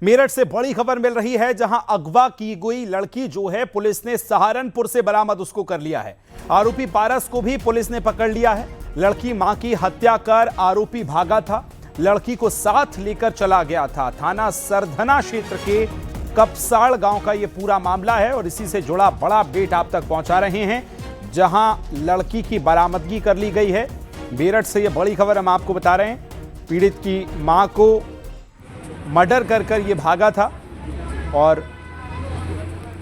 मेरठ से बड़ी खबर मिल रही है, जहां अगवा की गई लड़की जो है पुलिस ने सहारनपुर से बरामद उसको कर लिया है। आरोपी पारस को भी पुलिस ने पकड़ लिया है। लड़की मां की हत्या कर आरोपी भागा था, लड़की को साथ लेकर चला गया था। थाना सरधना क्षेत्र के कपसाड़ गांव का यह पूरा मामला है और इसी से जुड़ा बड़ा अपडेट आप तक पहुंचा रहे हैं, जहां लड़की की बरामदगी कर ली गई है। मेरठ से यह बड़ी खबर हम आपको बता रहे हैं। पीड़ित की मां को मर्डर कर ये भागा था और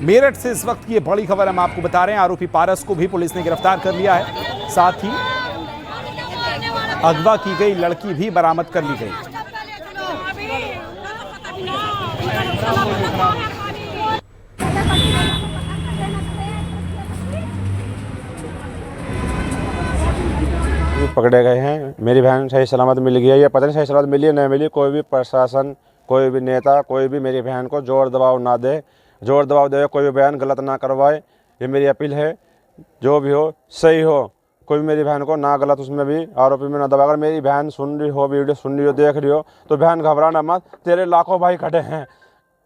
मेरठ से इस वक्त की ये बड़ी खबर हम आपको बता रहे हैं। आरोपी पारस को भी पुलिस ने गिरफ्तार कर लिया है, साथ ही अगवा की गई लड़की भी बरामद कर ली गई। पकड़े गए हैं। मेरी बहन सही सलामत मिल गई है। ये पता नहीं सही सलामत मिली है नहीं मिली। कोई भी प्रशासन, कोई भी नेता, कोई भी मेरी बहन को जोर दबाव ना दे, जोर दबाव दे, कोई भी बयान गलत ना करवाए। ये मेरी अपील है। जो भी हो सही हो, कोई भी मेरी बहन को ना गलत उसमें भी आरोपी में ना दबा। अगर मेरी बहन सुन रही हो, वीडियो सुन रही हो, देख रही हो, तो बहन घबराना मत। तेरे लाखों भाई खड़े हैं,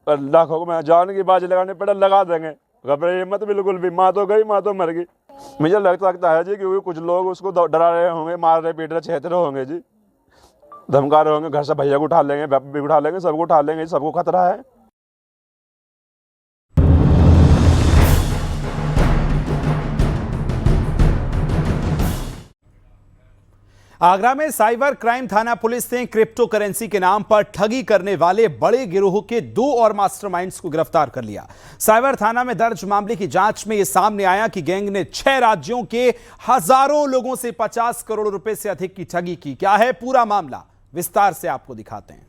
लाखों को मैं जान की बाजी लगाने पड़े लगा देंगे। घबराइए मत बिल्कुल भी। माँ तो गई, माँ तो मर गई। मुझे लगता है जी, क्योंकि कुछ लोग उसको डरा रहे होंगे, मार रहे, पीट रहे, छेड़ रहे होंगे जी, धमका रहे होंगे। घर से भैया को उठा लेंगे, बाप भी उठा लेंगे, सबको उठा लेंगे। सबको खतरा है। आगरा में साइबर क्राइम थाना पुलिस ने क्रिप्टो करेंसी के नाम पर ठगी करने वाले बड़े गिरोह के 2 और मास्टरमाइंड्स को गिरफ्तार कर लिया। साइबर थाना में दर्ज मामले की जांच में यह सामने आया कि गैंग ने 6 राज्यों के हजारों लोगों से 50 करोड़ रुपए से अधिक की ठगी की। क्या है पूरा मामला, विस्तार से आपको दिखाते हैं।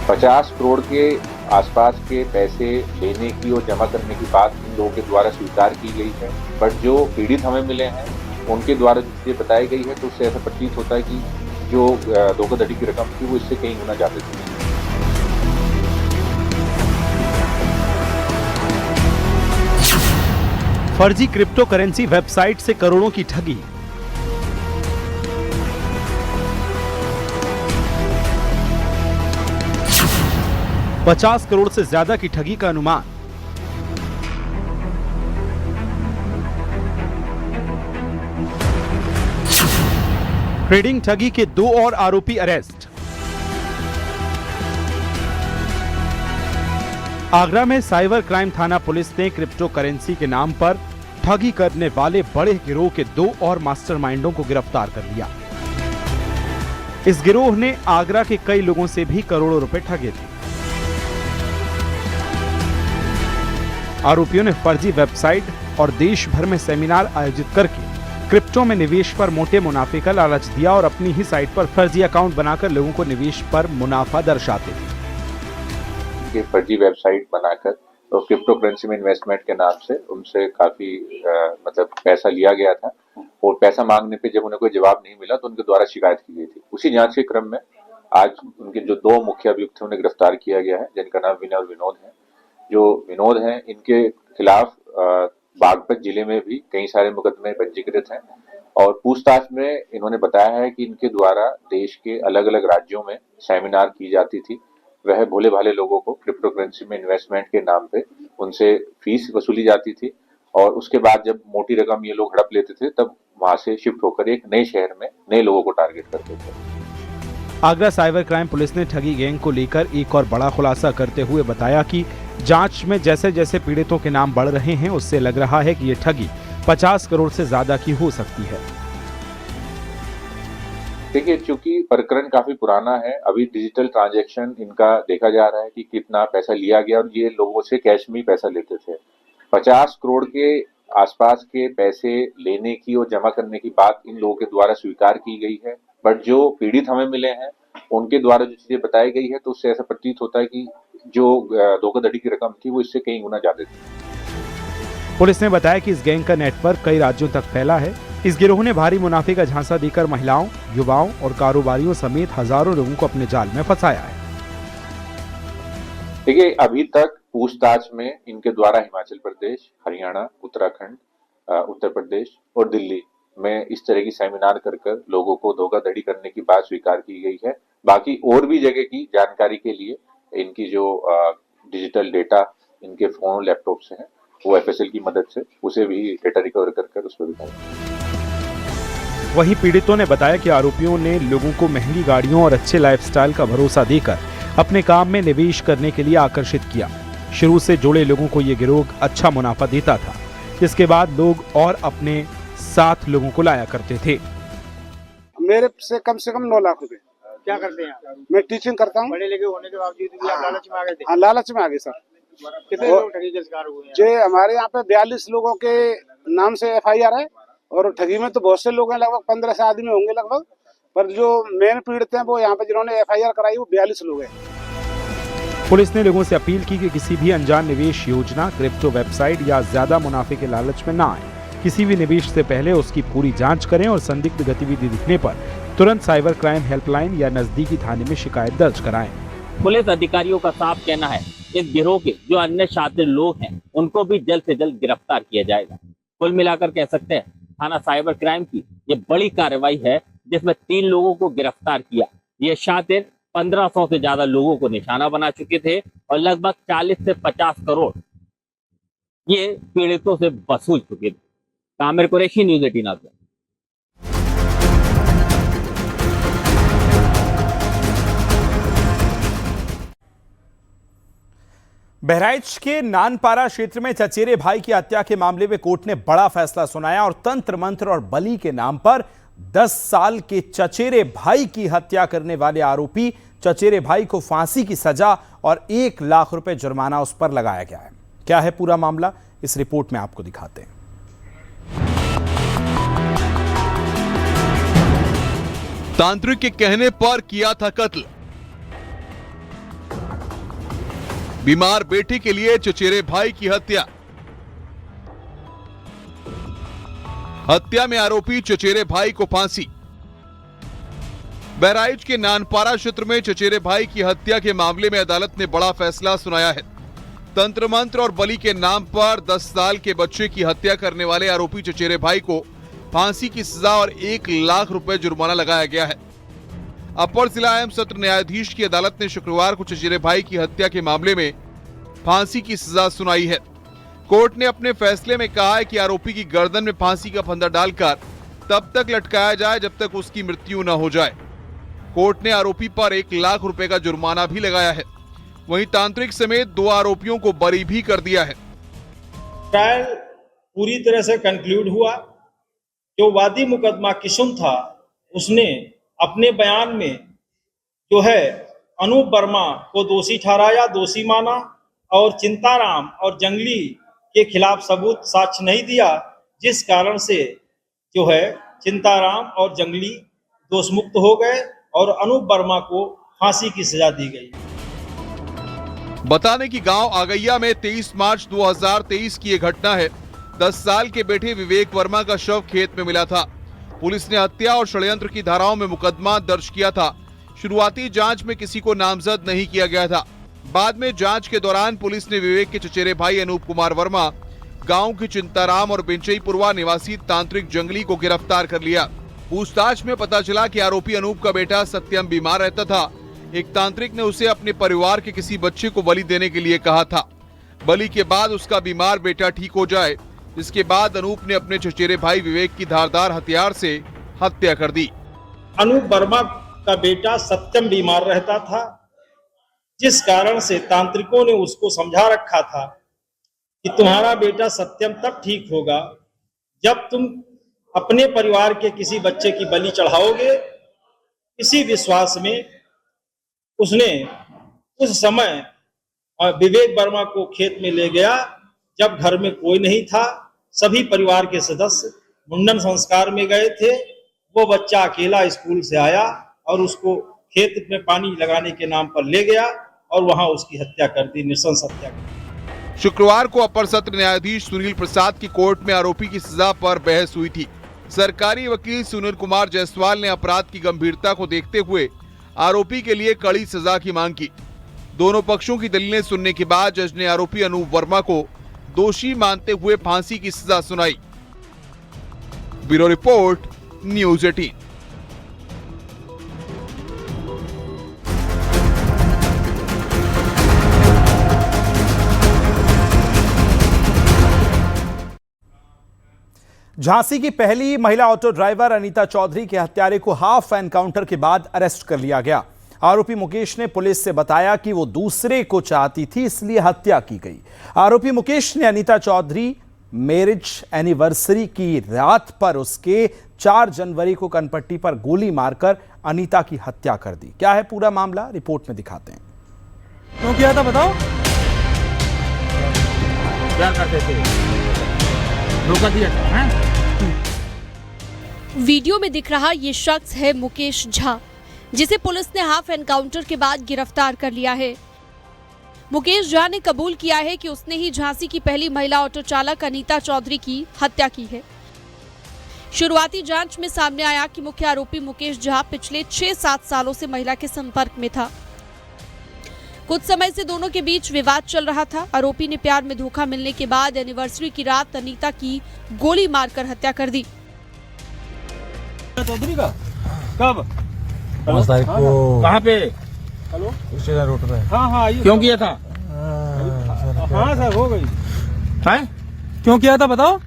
50 करोड़ के आसपास के पैसे लेने की और जमा करने की बात इन लोगों के द्वारा स्वीकार की गई है, बट जो पीड़ित हमें मिले हैं उनके द्वारा जो चीजें बताई गई है, तो उससे ऐसा प्रतीत होता है कि जो धोखाधड़ी की रकम थी वो इससे कहीं गुना ज्यादा थी। फर्जी क्रिप्टो करेंसी वेबसाइट से करोड़ों की ठगी। $50 करोड़ से ज्यादा की ठगी का अनुमान। ट्रेडिंग ठगी के 2 और आरोपी अरेस्ट। आगरा में साइबर क्राइम थाना पुलिस ने क्रिप्टो करेंसी के नाम पर ठगी करने वाले बड़े गिरोह के 2 और मास्टरमाइंडों को गिरफ्तार कर लिया। इस गिरोह ने आगरा के कई लोगों से भी करोड़ों रुपए ठगे थे। आरोपियों ने फर्जी वेबसाइट और देश भर में सेमिनार आयोजित करके क्रिप्टो में निवेश पर मोटे मुनाफे का लालच दिया और अपनी ही साइट पर फर्जी अकाउंट बनाकर लोगों को निवेश पर मुनाफा दर्शाते थे। फर्जी वेबसाइट बनाकर तो क्रिप्टो करेंसी में इन्वेस्टमेंट के नाम से उनसे काफी मतलब पैसा लिया गया था और पैसा मांगने पे जब उन्हें कोई जवाब नहीं मिला तो उनके द्वारा शिकायत की गई थी। उसी जांच के क्रम में आज उनके जो 2 मुख्य अभियुक्त थे उन्हें गिरफ्तार किया गया है, जिनका नाम विनय और विनोद है। जो विनोद हैं, इनके खिलाफ बागपत जिले में भी कई सारे मुकदमे पंजीकृत हैं और पूछताछ में इन्होंने बताया है कि इनके द्वारा देश के अलग अलग राज्यों में सेमिनार की जाती थी। वह भोले भाले लोगों को क्रिप्टो करेंसी में इन्वेस्टमेंट के नाम पे उनसे फीस वसूली जाती थी और उसके बाद जब मोटी रकम ये लोग हड़प लेते थे तब वहां से शिफ्ट होकर एक नए शहर में नए लोगों को टारगेट करते थे। आगरा साइबर क्राइम पुलिस ने ठगी गैंग को लेकर एक और बड़ा खुलासा करते हुए बताया कि जांच में जैसे जैसे पीड़ितों के नाम बढ़ रहे हैं उससे लग रहा है कि ये ठगी 50 करोड़ से ज्यादा की हो सकती है। देखिए, चूंकि प्रकरण काफी पुराना है, अभी डिजिटल ट्रांजैक्शन इनका देखा जा रहा है कि कितना पैसा लिया गया और ये लोगों से कैश में ही पैसा लेते थे। 50 करोड़ के आसपास के पैसे लेने की और जमा करने की बात इन लोगों के द्वारा स्वीकार की गई है, बट जो पीड़ित हमें मिले हैं उनके द्वारा जो चीजें बताई गई है, तो उससे ऐसा प्रतीत होता है कि जो धोखाधड़ी की रकम थी वो इससे कहीं गुना ज्यादा थी। पुलिस ने बताया कि इस गैंग का नेटवर्क कई राज्यों तक फैला है। इस गिरोह ने भारी मुनाफे का झांसा देकर महिलाओं, युवाओं और कारोबारियों समेत हजारों लोगों को अपने जाल में फंसाया है। देखिए, अभी तक पूछताछ में इनके द्वारा हिमाचल प्रदेश, हरियाणा, उत्तराखंड, उत्तर प्रदेश और दिल्ली में इस तरह की सेमिनार कर कर लोगों को धोखाधड़ी करने की बात स्वीकार की गई है। बाकी और भी जगह की जानकारी के लिए इनकी जो डिजिटल डेटा इनके फोन लैपटॉप से है वो FSL की मदद से उसे भी डेटा रिकवर कर कर उस पर दिखाया। वहीं पीड़ितों ने बताया कि आरोपियों ने लोगों को महंगी गाड़ियों और अच्छे लाइफस्टाइल का भरोसा देकर अपने काम में निवेश करने के लिए आकर्षित किया। शुरू से जुड़े लोगों को ये गिरोह अच्छा मुनाफा देता था, जिसके बाद लोग और अपने साथ लोगों को लाया करते थे। मेरे से कम 9 लाख रुपए। क्या करते हैं आप? मैं टीचिंग करता हूँ। बड़े लिखे होने के बावजूद भी आप लालच में आ गए थे? हाँ, लालच में आ गए सर। कितने लोग ठगी के शिकार हुए हैं? जे हमारे यहाँ पे 42 लोगों के नाम से FIR है और ठगी में तो बहुत से लोग हैं, लगभग 15 से आदमी होंगे लगभग, पर जो मेन पीड़ित हैं वो यहाँ पे जिन्होंने FIR कराई वो 42 लोग हैं। पुलिस ने लोगों से अपील की कि किसी भी अनजान निवेश योजना, क्रिप्टो वेबसाइट या ज्यादा मुनाफे के लालच में ना आए। किसी भी निवेश से पहले उसकी पूरी जांच करें और संदिग्ध गतिविधि दिखने पर तुरंत साइबर क्राइम हेल्पलाइन या नजदीकी थाने में शिकायत दर्ज कराएं। पुलिस अधिकारियों का साफ कहना है इस गिरोह के जो अन्य शातिर लोग हैं उनको भी जल्द से जल्द गिरफ्तार किया जाएगा। कुल मिलाकर कह सकते हैं थाना साइबर क्राइम की ये बड़ी कार्रवाई है जिसमें 3 लोगों को गिरफ्तार किया। ये शातिर 1500 से ज्यादा लोगों को निशाना बना चुके थे और लगभग 40 से 50 करोड़ ये पीड़ितों से वसूल चुके थे। कामिर कुरैशी, न्यूज़ 18 से। बहराइच के नानपारा क्षेत्र में चचेरे भाई की हत्या के मामले में कोर्ट ने बड़ा फैसला सुनाया और तंत्र मंत्र और बलि के नाम पर 10 साल के चचेरे भाई की हत्या करने वाले आरोपी चचेरे भाई को फांसी की सजा और 1 लाख रुपए जुर्माना उस पर लगाया गया है। क्या है पूरा मामला, इस रिपोर्ट में आपको दिखाते हैं। तांत्रिक के कहने पर किया था कत्ल। बीमार बेटे के लिए चचेरे भाई की हत्या। हत्या में आरोपी चचेरे भाई को फांसी। बहराइच के नानपारा क्षेत्र में चचेरे भाई की हत्या के मामले में अदालत ने बड़ा फैसला सुनाया है। तंत्र मंत्र और बलि के नाम पर 10 साल के बच्चे की हत्या करने वाले आरोपी चचेरे भाई को फांसी की सजा और 1 लाख रुपए जुर्माना लगाया गया है। अपर जिला एवं सत्र न्यायाधीश की अदालत ने शुक्रवार को चचेरे भाई की हत्या के मामले में फांसी की सजा सुनाई है। कोर्ट ने अपने फैसले में कहा है कि आरोपी की गर्दन में फांसी का फंदा डालकर तब तक लटकाया जाए जब तक उसकी मृत्यु न हो जाए। कोर्ट ने आरोपी पर 1 लाख रुपए का जुर्माना भी लगाया है। वहीं तांत्रिक समेत 2 आरोपियों को बरी भी कर दिया है। ट्रायल पूरी तरह से कंक्लूड हुआ। जो वादी मुकदमा किशुन था उसने अपने बयान में जो है अनूप वर्मा को दोषी ठहराया, दोषी माना और चिंताराम और जंगली के खिलाफ सबूत साक्ष्य नहीं दिया, जिस कारण से जो है चिंताराम और जंगली दोषमुक्त हो गए और अनूप वर्मा को फांसी की सजा दी गई। बता दें कि गांव आगैया में 23 मार्च 2023 की यह घटना है। 10 साल के बेटे विवेक वर्मा का शव खेत में मिला था। पुलिस ने हत्या और षड्यंत्र की धाराओं में मुकदमा दर्ज किया था। शुरुआती जांच में किसी को नामजद नहीं किया गया था। बाद में जांच के दौरान पुलिस ने विवेक के चचेरे भाई अनूप कुमार वर्मा, गांव के चिंताराम और बिंचईपुरवा निवासी तांत्रिक जंगली को गिरफ्तार कर लिया। पूछताछ में पता चला कि आरोपी अनूप का बेटा सत्यम बीमार रहता था। एक तांत्रिक ने उसे अपने परिवार के किसी बच्चे को बलि देने के लिए कहा था। बलि के बाद उसका बीमार बेटा ठीक हो जाए, इसके बाद अनूप ने अपने चचेरे भाई विवेक की धारदार हथियार से हत्या कर दी। अनूप वर्मा का बेटा सत्यम बीमार रहता था, जिस कारण से तांत्रिकों ने उसको समझा रखा था कि तुम्हारा बेटा सत्यम तब ठीक होगा जब तुम अपने परिवार के किसी बच्चे की बलि चढ़ाओगे। इसी विश्वास में उसने उस समय विवेक वर्मा को खेत में ले गया जब घर में कोई नहीं था। सभी परिवार के सदस्य मुंडन संस्कार में गए थे। वो बच्चा अकेला स्कूल से आया और उसको खेत में पानी लगाने के नाम पर ले गया और वहां उसकी हत्या कर दी, नृशंस हत्या कर दी। शुक्रवार को अपर सत्र न्यायाधीश सुनील प्रसाद की कोर्ट में आरोपी की सजा पर बहस हुई थी। सरकारी वकील सुनील कुमार जायसवाल ने अपराध की गंभीरता को देखते हुए आरोपी के लिए कड़ी सजा की मांग की। दोनों पक्षों की दलीलें सुनने के बाद जज ने आरोपी अनूप वर्मा को दोषी मानते हुए फांसी की सजा सुनाई। Bureau report, news 18। झांसी की पहली महिला ऑटो ड्राइवर अनीता चौधरी के हत्यारे को हाफ एनकाउंटर के बाद अरेस्ट कर लिया गया। आरोपी मुकेश ने पुलिस से बताया कि वो दूसरे को चाहती थी, इसलिए हत्या की गई। आरोपी मुकेश ने अनीता चौधरी मैरिज एनिवर्सरी की रात पर उसके 4 जनवरी को कनपट्टी पर गोली मारकर अनीता की हत्या कर दी। क्या है पूरा मामला, रिपोर्ट में दिखाते हैं। क्यों किया था बताओ? क्या करते थे? धोखा दिया था, हैं? वीडियो में दिख रहा ये शख्स है मुकेश झा, जिसे पुलिस ने हाफ एनकाउंटर के बाद गिरफ्तार कर लिया है। मुकेश झा ने कबूल किया है कि उसने ही झांसी की पहली महिला ऑटो चालक अनीता चौधरी की हत्या की है। शुरुआती जांच में सामने आया कि मुख्य आरोपी मुकेश झा पिछले 6-7 सालों से महिला के संपर्क में था। कुछ समय से दोनों के बीच विवाद चल रहा था। आरोपी ने प्यार में धोखा मिलने के बाद एनिवर्सरी की रात अनीता की गोली मारकर हत्या कर दी। चौधरी का कब? 5 तारीख को। कहाँ पे? हेलो, स्टेशन रोड पे। हाँ आइए। क्यों किया था? हाँ सर, हो गई। हैं? क्यों किया था बताओ?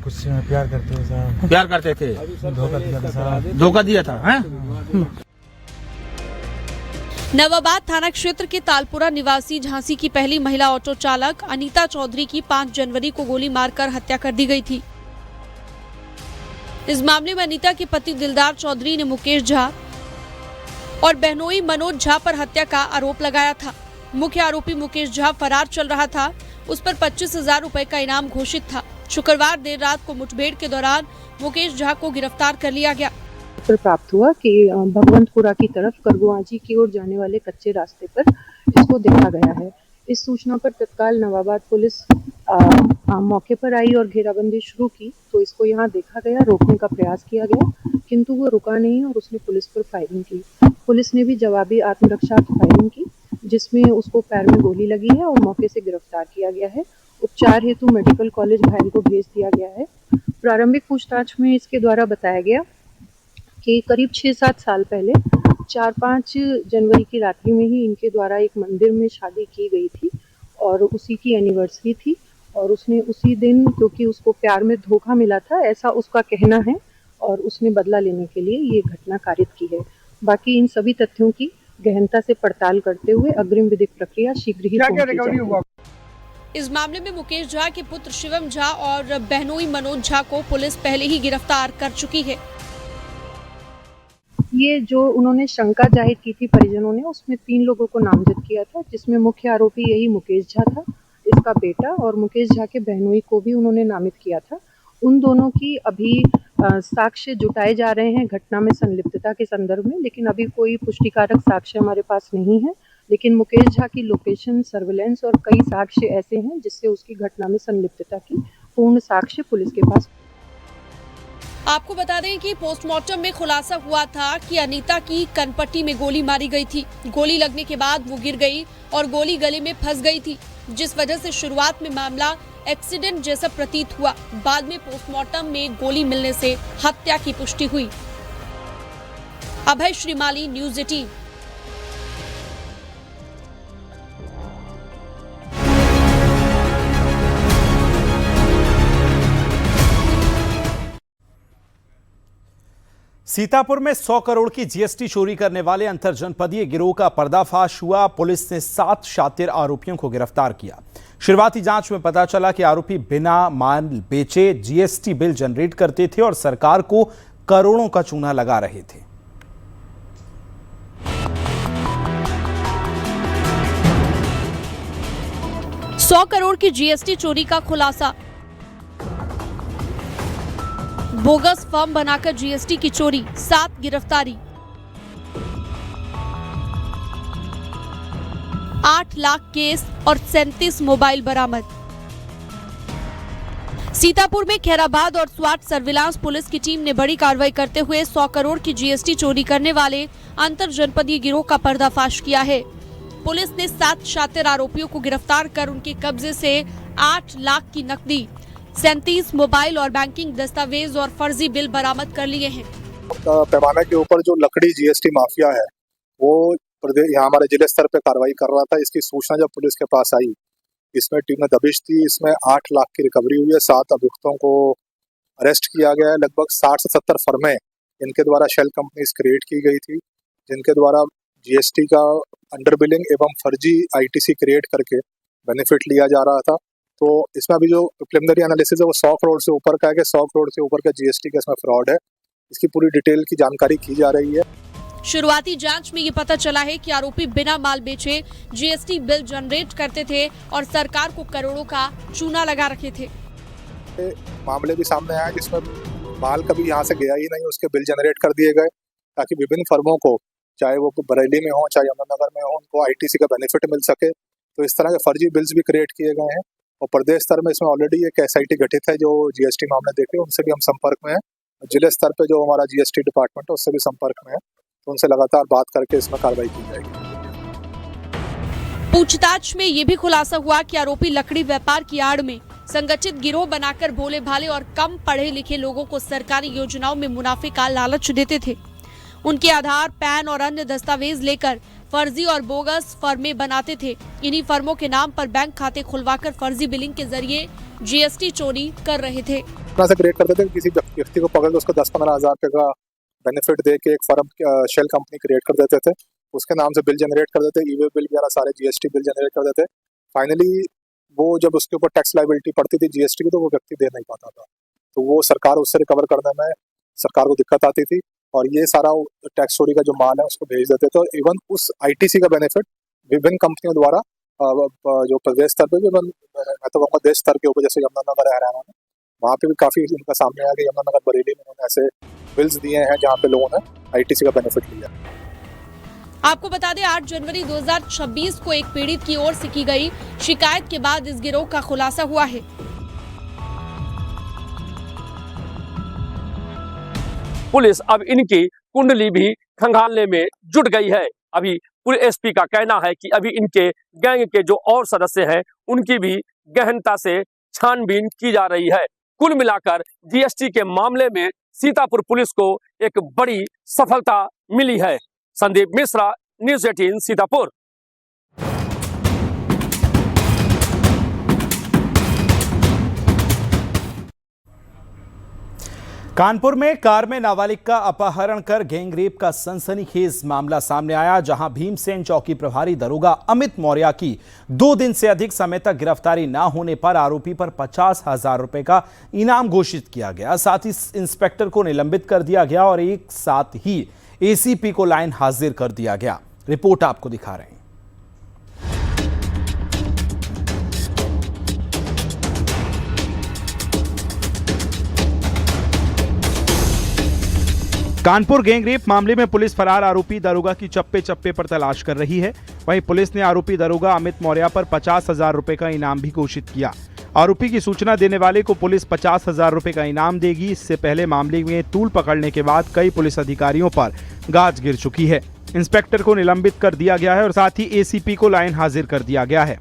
गुस्से में प्यार करते थे साहब। प्यार करते थे? धोखा दिया था साहब। धोखा दिया था, हैं? नवाबाद थाना क्षेत्र के तालपुरा निवासी झांसी की पहली महिला ऑटो चालक अनीता चौधरी की 5 जनवरी को गोली मारकर हत्या कर दी गई थी। इस मामले में अनीता के पति दिलदार चौधरी ने मुकेश झा और बहनोई मनोज झा पर हत्या का आरोप लगाया था। मुख्य आरोपी मुकेश झा फरार चल रहा था। उस पर 25,000 रुपए का इनाम घोषित था। शुक्रवार देर रात को मुठभेड़ के दौरान मुकेश झा को गिरफ्तार कर लिया गया। प्राप्त हुआ कि भगवंतपुरा की तरफ करगुआजी की ओर जाने वाले कच्चे रास्ते पर इसको देखा गया है। इस सूचना पर तत्काल नवाबाद पुलिस मौके पर आई और घेराबंदी शुरू की। तो इसको यहाँ देखा गया, रोकने का प्रयास किया गया, किंतु वो रुका नहीं और उसने पुलिस पर फायरिंग की। पुलिस ने भी जवाबी आत्मरक्षा की फायरिंग की, जिसमें उसको पैर में गोली लगी है और मौके से गिरफ्तार किया गया है। उपचार हेतु मेडिकल कॉलेज घायल को भेज दिया गया है। प्रारंभिक पूछताछ में इसके द्वारा बताया गया कि करीब 6-7 साल पहले 4-5 जनवरी की रात्रि में ही इनके द्वारा एक मंदिर में शादी की गई थी और उसी की एनिवर्सरी थी और उसने उसी दिन, क्योंकि उसको प्यार में धोखा मिला था ऐसा उसका कहना है, और उसने बदला लेने के लिए ये घटना कारित की है। बाकी इन सभी तथ्यों की गहनता से पड़ताल करते हुए अग्रिम विधिक प्रक्रिया शीघ्र ही पूरी जाएगी। इस मामले में मुकेश झा के पुत्र शिवम झा और बहनोई मनोज झा को पुलिस पहले ही गिरफ्तार कर चुकी है। ये जो उन्होंने शंका जाहिर की थी परिजनों ने, उसमें 3 लोगों को नामजद किया था, जिसमें मुख्य आरोपी यही मुकेश झा था, इसका बेटा, और मुकेश झा के बहनोई को भी उन्होंने नामित किया था। उन दोनों की अभी साक्ष्य जुटाए जा रहे हैं घटना में संलिप्तता के संदर्भ में, लेकिन अभी कोई पुष्टिकारक साक्ष्य हमारे पास नहीं है। लेकिन मुकेश झा की लोकेशन, सर्विलेंस और कई साक्ष्य ऐसे हैं जिससे उसकी घटना में संलिप्तता की पूर्ण साक्ष्य पुलिस के पास। आपको बता दें कि पोस्टमार्टम में खुलासा हुआ था कि अनीता की कनपट्टी में गोली मारी गई थी। गोली लगने के बाद वो गिर गई और गोली गले में फंस गई थी, जिस वजह से शुरुआत में मामला एक्सीडेंट जैसा प्रतीत हुआ। बाद में पोस्टमार्टम में गोली मिलने से हत्या की पुष्टि हुई। अभय श्रीमाली, न्यूज 18। सीतापुर में 100 करोड़ की जीएसटी चोरी करने वाले अंतरजनपदीय गिरोह का पर्दाफाश हुआ। पुलिस ने 7 शातिर आरोपियों को गिरफ्तार किया। शुरुआती जांच में पता चला कि आरोपी बिना माल बेचे जीएसटी बिल जनरेट करते थे और सरकार को करोड़ों का चूना लगा रहे थे। सौ करोड़ की जीएसटी चोरी का खुलासा। बोगस फॉर्म बनाकर जीएसटी की चोरी, 7 गिरफ्तारी। 8 लाख केस और 37 मोबाइल बरामद। सीतापुर में खैराबाद और स्वाट सर्विलांस पुलिस की टीम ने बड़ी कार्रवाई करते हुए 100 करोड़ की जीएसटी चोरी करने वाले अंतर जनपदीय गिरोह का पर्दाफाश किया है। पुलिस ने 7 शातिर आरोपियों को गिरफ्तार कर उनके कब्जे से 8 लाख की नकदी, 37 मोबाइल और बैंकिंग दस्तावेज और फर्जी बिल बरामद कर लिए हैं। पैमाने के ऊपर जो लकड़ी जीएसटी माफिया है वो यहाँ हमारे जिले स्तर पे कार्रवाई कर रहा था। इसकी सूचना जब पुलिस के पास आई, इसमें टीम में दबिश थी। इसमें 8 लाख की रिकवरी हुई है। 7 अभियुक्तों को अरेस्ट किया गया है। लगभग 60 से 70 फर्में इनके द्वारा शेल कंपनीज क्रिएट की गई थी, जिनके द्वारा जीएसटी का अंडर बिलिंग एवं फर्जी आईटीसी क्रिएट करके बेनिफिट लिया जा रहा था। तो इसमें अभी जो प्रिलिमिनरी एनालिसिस है वो 100 करोड़ से ऊपर का है कि 100 करोड़ से ऊपर का जीएसटी का इसमें फ्रॉड है। इसकी पूरी डिटेल की जानकारी की जा रही है। शुरुआती जांच में ये पता चला है कि आरोपी बिना माल बेचे जीएसटी बिल जनरेट करते थे और सरकार को करोड़ों का चूना लगा रखे थे। मामले भी सामने आया जिसमें माल कभी यहाँ से गया ही नहीं, उसके बिल जनरेट कर दिए गए ताकि विभिन्न फर्मों को, चाहे वो बरेली में हो चाहे यमुनानगर में हो, उनको आईटीसी का बेनिफिट मिल सके। तो इस तरह के फर्जी बिल्स भी क्रिएट किए गए हैं। और प्रदेश स्तर में इसमें ऑलरेडी एक एसआईटी गठित है जो जीएसटी मामले देखे, उनसे भी हम संपर्क में हैं। जिले स्तर पे जो हमारा जीएसटी डिपार्टमेंट है उससे भी संपर्क में है, तो उनसे लगातार बात करके इसमें कार्रवाई की जाएगी। पूछताछ में ये भी खुलासा हुआ कि आरोपी लकड़ी व्यापार की आड़ में संगठित गिरोह बनाकर भोले भाले और कम पढ़े लिखे लोगों को सरकारी योजनाओं में मुनाफे का लालच देते थे। उनके आधार, पैन और अन्य दस्तावेज लेकर फर्जी और बोगस फर्में बनाते थे। इन्हीं फर्मों के नाम पर बैंक खाते खुलवाकर फर्जी बिलिंग के जरिए जीएसटी चोरी कर रहे थे। से क्रिएट करते थे, किसी व्यक्ति को पकड़ के उसको 10-15 हजार रुपए का बेनिफिट दे के एक फर्म शेल कंपनी क्रिएट कर देते थे। उसके नाम से बिल जनरेट कर देते, ई-वे बिल वगैरह सारे जीएसटी बिल जनरेट कर देते। फाइनली वो जब उसके ऊपर टैक्स लायबिलिटी पड़ती थी जीएसटी की, तो वो व्यक्ति दे नहीं पाता था, तो वो सरकार उससे रिकवर करने में सरकार को दिक्कत आती थी और ये सारा टैक्स चोरी का जो माल है उसको भेज देते थे। और इवन उस आईटीसी का बेनिफिट विभिन्न कंपनियों द्वारा जो प्रदेश स्तर पे, मैं तो कहूँगा देश स्तर के ऊपर, जैसे यमुनानगर हरियाणा में, वहाँ पे भी काफी इनका सामने आया कि यमुनानगर बरेली में उन्होंने ऐसे बिल्स दिए हैं जहाँ पे लोगों ने आईटीसी का बेनिफिट लिया। आपको बता दें 8 जनवरी 2026 को एक पीड़ित की ओर से की गई शिकायत के बाद इस गिरोह का खुलासा हुआ है। पुलिस अब इनकी कुंडली भी खंगालने में जुट गई है। अभी पुलिस एसपी का कहना है कि अभी इनके गैंग के जो और सदस्य हैं उनकी भी गहनता से छानबीन की जा रही है। कुल मिलाकर जीएसटी के मामले में सीतापुर पुलिस को एक बड़ी सफलता मिली है। संदीप मिश्रा, न्यूज़ 18 सीतापुर। कानपुर में कार में नाबालिग का अपहरण कर गैंगरेप का सनसनीखेज मामला सामने आया, जहां भीमसेन चौकी प्रभारी दरोगा अमित मौर्य की 2 दिन से अधिक समय तक गिरफ्तारी न होने पर आरोपी पर 50,000 रुपए का इनाम घोषित किया गया। साथ ही इंस्पेक्टर को निलंबित कर दिया गया और एक साथ ही एसीपी को लाइन हाजिर कर दिया गया। रिपोर्ट आपको दिखा रहे हैं। कानपुर गैंगरेप मामले में पुलिस फरार आरोपी दरोगा की चप्पे चप्पे पर तलाश कर रही है। वहीं पुलिस ने आरोपी दरोगा अमित मौर्य पर 50,000 रुपए का इनाम भी घोषित किया। आरोपी की सूचना देने वाले को पुलिस 50,000 रुपए का इनाम देगी। इससे पहले मामले में तूल पकड़ने के बाद कई पुलिस अधिकारियों पर गाज गिर चुकी है। इंस्पेक्टर को निलंबित कर दिया गया है और साथ ही एसीपी को लाइन हाजिर कर दिया गया है।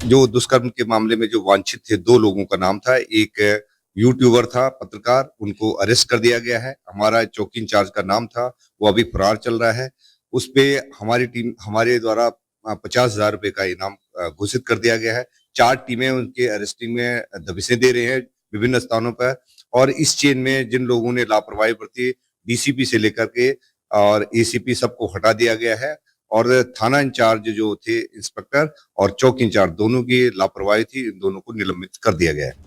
जो दुष्कर्म के मामले में जो वांछित थे 2 लोगों का नाम था, एक यूट्यूबर था, पत्रकार, उनको अरेस्ट कर दिया गया है। हमारा चौकी इंचार्ज का नाम था, वो अभी फरार चल रहा है। उस पे हमारी टीम, हमारे द्वारा 50,000 रुपए का इनाम घोषित कर दिया गया है। 4 टीमें उनके अरेस्टिंग में दबिशें दे रहे हैं विभिन्न स्थानों पर। और इस चेन में जिन लोगों ने लापरवाही बरती, डीसीपी से लेकर के और एसीपी सबको हटा दिया गया है। और थाना इंचार्ज जो थे इंस्पेक्टर और चौकी इंचार्ज, दोनों की लापरवाही थी, इन दोनों को निलंबित कर दिया गया है।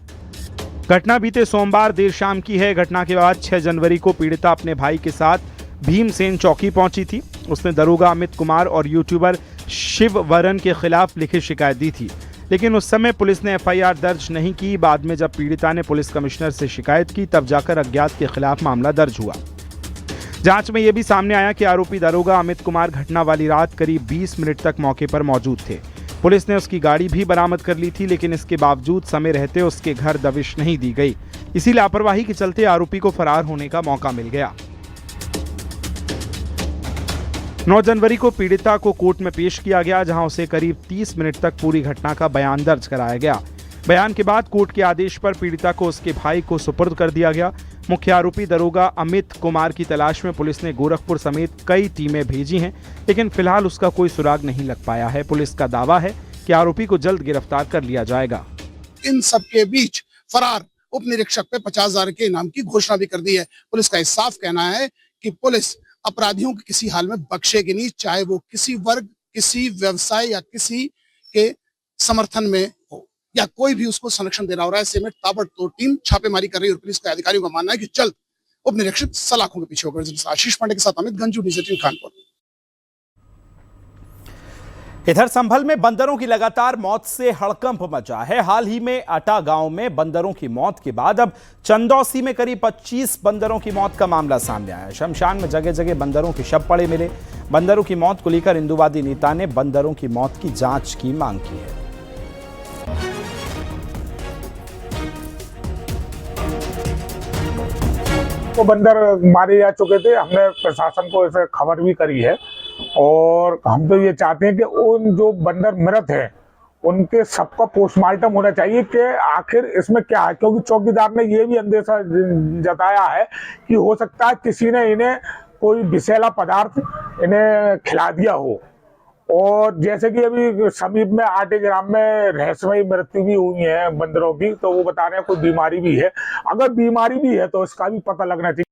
घटना बीते सोमवार देर शाम की है। घटना के बाद 6 जनवरी को पीड़िता अपने भाई के साथ भीमसेन चौकी पहुंची थी। उसने दरोगा अमित कुमार और यूट्यूबर शिव वरन के खिलाफ लिखित शिकायत दी थी, लेकिन उस समय पुलिस ने एफआईआर दर्ज नहीं की। बाद में जब पीड़िता ने पुलिस कमिश्नर से शिकायत की, तब जाकर अज्ञात के खिलाफ मामला दर्ज हुआ। जांच में यह भी सामने आया कि आरोपी दरोगा अमित कुमार घटना वाली रात करीब 20 मिनट तक मौके पर मौजूद थे। पुलिस ने उसकी गाड़ी भी बरामद कर ली थी, लेकिन इसके बावजूद समय रहते उसके घर दबिश नहीं दी गई। इसी लापरवाही के चलते आरोपी को फरार होने का मौका मिल गया। 9 जनवरी को पीड़िता को कोर्ट में पेश किया गया, जहां उसे करीब 30 मिनट तक पूरी घटना का बयान दर्ज कराया गया। बयान के बाद कोर्ट के आदेश पर पीड़िता को उसके भाई को सुपुर्द कर दिया गया। मुख्य आरोपी दरोगा अमित कुमार की तलाश में पुलिस ने गोरखपुर समेत कई टीमें भेजी हैं, लेकिन फिलहाल उसका कोई सुराग नहीं लग पाया है। पुलिस का दावा है कि आरोपी को जल्द गिरफ्तार कर लिया जाएगा। इन सबके बीच फरार उप निरीक्षक पे 50,000 के इनाम की घोषणा भी कर दी है। पुलिस का साफ कहना है कि पुलिस अपराधियों को किसी हाल में बख्शेगी नहीं, चाहे वो किसी वर्ग, किसी व्यवसाय या किसी के समर्थन में हो या कोई भी उसको संरक्षण दे रहा हो। ऐसे में ताबड़तोड़ टीम छापेमारी कर रही है और पुलिस के अधिकारियों का मानना है कि जल्द उप निरीक्षक सलाखों के पीछे होकर। आशीष पांडे के साथ अमित गंजू, न्यूज़18 कानपुर। इधर संभल में बंदरों की लगातार मौत से हड़कंप मचा है। हाल ही में अटा गांव में बंदरों की मौत के बाद अब चंदौसी में करीब 25 बंदरों की मौत का मामला सामने आया। शमशान में जगह जगह बंदरों के शव पड़े मिले। बंदरों की मौत को लेकर हिंदूवादी नेता ने बंदरों की मौत की जांच की मांग की है। तो बंदर मारे जा चुके थे। हमने प्रशासन को इसे खबर भी करी है और हम तो ये चाहते हैं कि उन जो बंदर मृत हैं उनके सबका पोस्टमार्टम होना चाहिए कि आखिर इसमें क्या है, क्योंकि चौकीदार ने ये भी अंदेशा जताया है कि हो सकता है किसी ने इन्हें कोई विषैला पदार्थ इन्हें खिला दिया हो। और जैसे कि अभी समीप में 8 ग्राम में रहस्यमयी मृत्यु भी हुई है बंदरों की, तो वो बता रहे हैं कोई बीमारी भी है। अगर बीमारी भी है तो इसका भी पता लगना चाहिए।